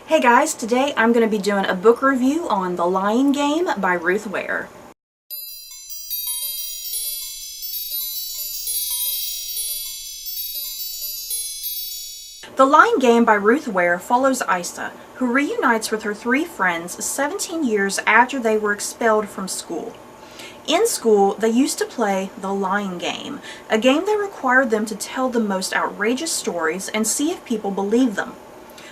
Hey guys, today I'm going to be doing a book review on The Lying Game by Ruth Ware. The Lying Game by Ruth Ware follows Isa, who reunites with her three friends 17 years after they were expelled from school. In school, they used to play the lying game, a game that required them to tell the most outrageous stories and see if people believed them.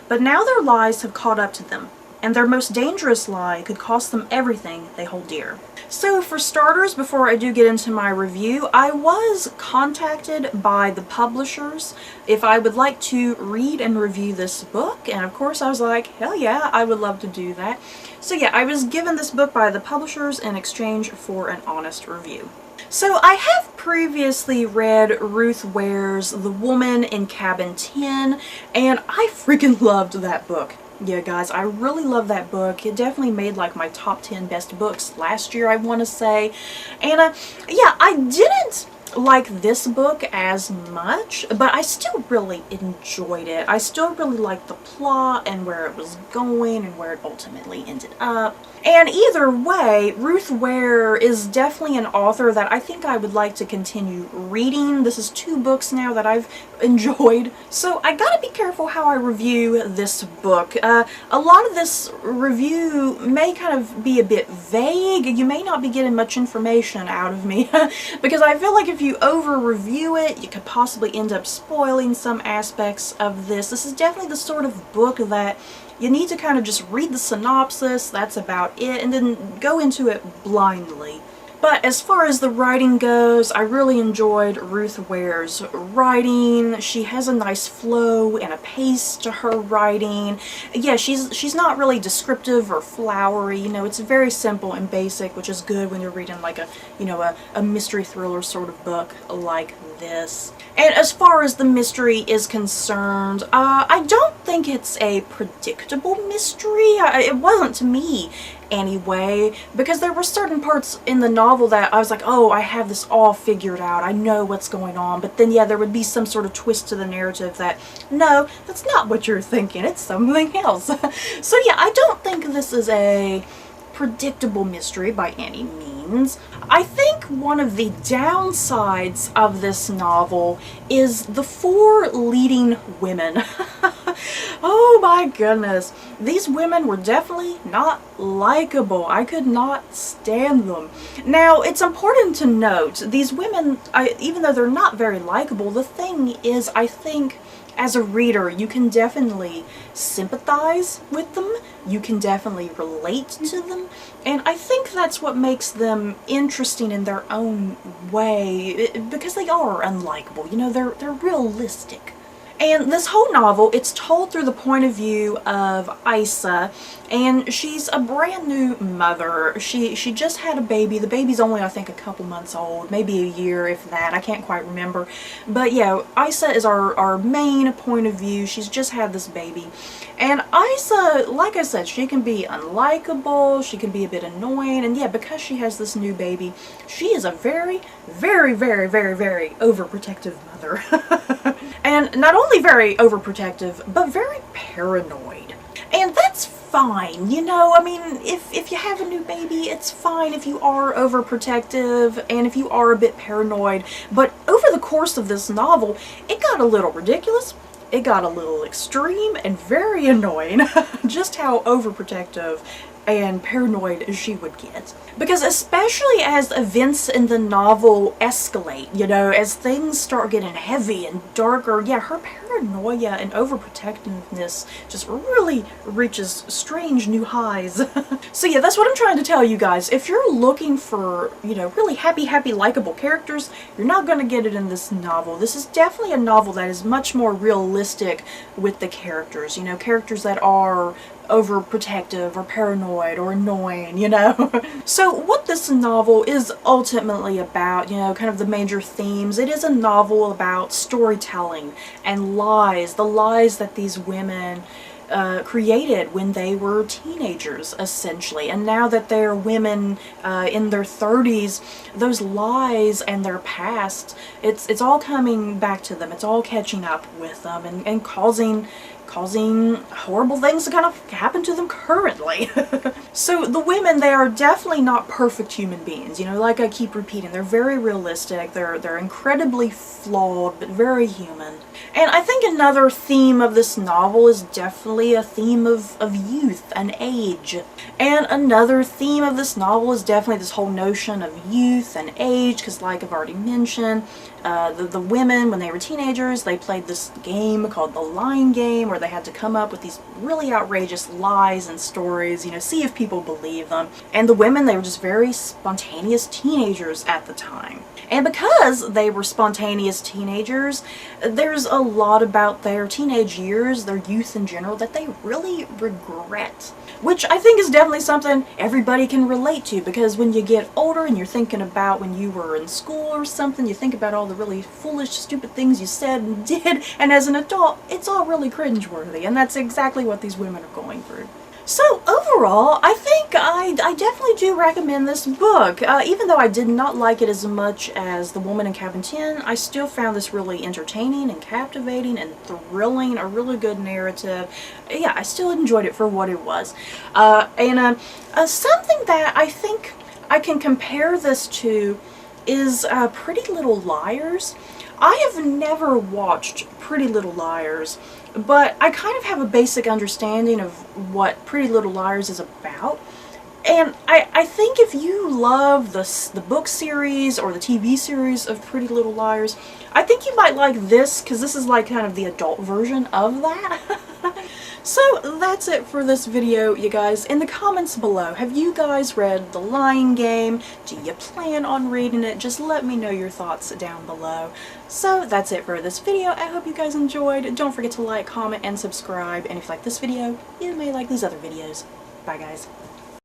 But now their lies have caught up to them, and their most dangerous lie could cost them everything they hold dear. So for starters, before I do get into my review, I was contacted by the publishers if I would like to read and review this book, and of course I was like, hell yeah, I would love to do that. So yeah, I was given this book by the publishers in exchange for an honest review. So I have previously read Ruth Ware's The Woman in Cabin 10, and I freaking loved that book. Yeah, guys, I really love that book. It definitely made like my top 10 best books last year, I want to say. And yeah, I didn't like this book as much, but I still really enjoyed it. I still really liked the plot and where it was going and where it ultimately ended up. And either way, Ruth Ware is definitely an author that I think I would like to continue reading. This is 2 books now that I've enjoyed. So I gotta be careful how I review this book. A lot of this review may kind of be a bit vague. You may not be getting much information out of me because I feel like if you over-review it, you could possibly end up spoiling some aspects of this. This is definitely the sort of book that you need to kind of just read the synopsis, that's about it, and then go into it blindly. But as far as the writing goes, I really enjoyed Ruth Ware's writing. She has a nice flow and a pace to her writing. Yeah, she's not really descriptive or flowery, you know, it's very simple and basic, which is good when you're reading like a mystery thriller sort of book like this. And as far as the mystery is concerned, I don't think it's a predictable mystery. It wasn't to me anyway, because there were certain parts in the novel that I was like, oh, I have this all figured out, I know what's going on, but then yeah, there would be some sort of twist to the narrative that, no, that's not what you're thinking, it's something else. So yeah, I don't think this is a predictable mystery by any means. I think one of the downsides of this novel is the 4 leading women. Oh my goodness. These women were definitely not likable. I could not stand them. Now, it's important to note, these women, even though they're not very likable, the thing is, I think, as a reader, you can definitely sympathize with them, you can definitely relate to them, and I think that's what makes them interesting in their own way, because they are unlikable, you know, they're realistic. And this whole novel, it's told through the point of view of Isa, and she's a brand new mother. She just had a baby. The baby's only, I think, a couple months old, maybe a year, if that. I can't quite remember. But yeah, Isa is our main point of view. She's just had this baby. And Isa, like I said, she can be unlikable, she can be a bit annoying, and yeah, because she has this new baby, she is a very, very, very, very, very overprotective mother. And not only very overprotective, but very paranoid. And that's fine, you know, I mean, if you have a new baby, it's fine if you are overprotective and if you are a bit paranoid, but over the course of this novel, it got a little ridiculous. It got a little extreme and very annoying just how overprotective and paranoid she would get. Because especially as events in the novel escalate, you know, as things start getting heavy and darker, yeah, her paranoia and overprotectiveness just really reaches strange new highs. So yeah, that's what I'm trying to tell you guys. If you're looking for, you know, really happy, likable characters, you're not going to get it in this novel. This is definitely a novel that is much more realistic with the characters, you know, characters that are overprotective or paranoid or annoying, you know. So what this novel is ultimately about, you know, kind of the major themes, it is a novel about storytelling and lies, the lies that these women created when they were teenagers, essentially. And now that they're women in their 30s, those lies and their past, it's all coming back to them. It's all catching up with them and causing causing horrible things to kind of happen to them currently. So the women, they are definitely not perfect human beings. You know, like I keep repeating, they're very realistic, they're incredibly flawed, but very human. And I think another theme of this novel is definitely a theme of youth and age. And another theme of this novel is definitely this whole notion of youth and age, because like I've already mentioned, the women, when they were teenagers, they played this game called the lying game, where they had to come up with these really outrageous lies and stories, you know, see if people believe them. And the women, they were just very spontaneous teenagers at the time. And because they were spontaneous teenagers, there's a lot about their teenage years, their youth in general, that they really regret. Which I think is definitely something everybody can relate to, because when you get older and you're thinking about when you were in school or something, you think about all the really foolish, stupid things you said and did, and as an adult, it's all really cringeworthy, and that's exactly what these women are going through. So overall, I think I definitely do recommend this book. Even though I did not like it as much as The Woman in Cabin 10, I still found this really entertaining and captivating and thrilling, a really good narrative. Yeah, I still enjoyed it for what it was. Something that I think I can compare this to is Pretty Little Liars. I have never watched Pretty Little Liars, but I kind of have a basic understanding of what Pretty Little Liars is about. And I think if you love the book series or the TV series of Pretty Little Liars, I think you might like this, because this is like kind of the adult version of that. So that's it for this video, you guys. In the comments below, have you guys read The Lying Game? Do you plan on reading it? Just let me know your thoughts down below. So that's it for this video. I hope you guys enjoyed. Don't forget to like, comment, and subscribe. And if you like this video, you may like these other videos. Bye, guys.